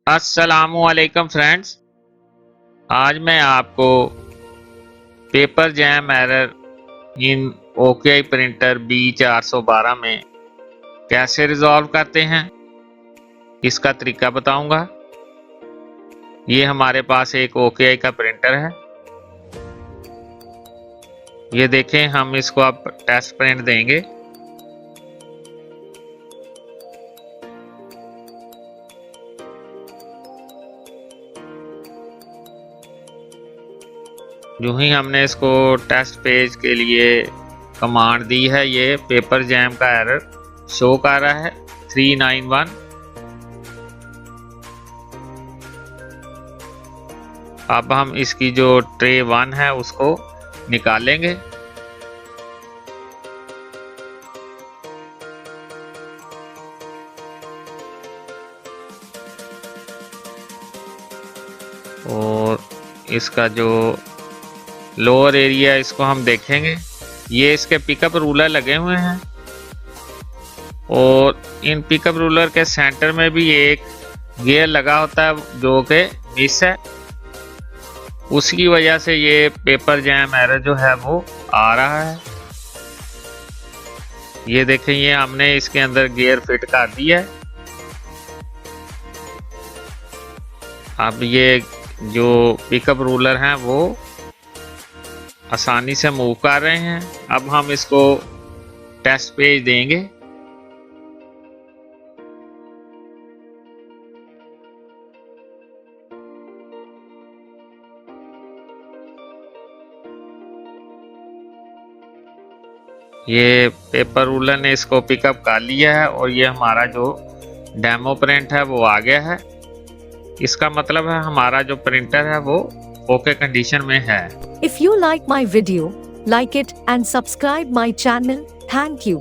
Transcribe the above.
अस्सलामुअलैकुम फ्रेंड्स, आज मैं आपको paper jam error in OKI printer B412 में कैसे रिजॉल्व करते हैं इसका तरीका बताऊंगा। ये हमारे पास एक OKI का प्रिंटर है। ये देखें, हम इसको अब टेस्ट प्रिंट देंगे। जो ही हमने इसको टेस्ट पेज के लिए कमांड दी है, ये पेपर जैम का एरर शो कर रहा है 391। अब हम इसकी जो ट्रे 1 है उसको निकालेंगे। और इसका जो लोअर एरिया इसको हम देखेंगे। ये इसके पिकअप रूलर लगे हुए हैं और इन पिकअप रूलर के सेंटर में भी एक गियर लगा होता है जो कि मिस है। उसकी वजह से ये पेपर जैम एरर जो है वो आ रहा है। ये देखें, ये हमने इसके अंदर गियर फिट कर दिया है। अब ये जो पिकअप रूलर हैं वो आसानी से मूव कर रहे हैं। अब हम इसको टेस्ट पेज देंगे। ये पेपर रूलर ने इसको पिकअप कर लिया है और ये हमारा जो डेमो प्रिंट है वो आ गया है। इसका मतलब है हमारा जो प्रिंटर है वो ओके कंडीशन में है। If you like my video, like it and subscribe my channel. Thank you.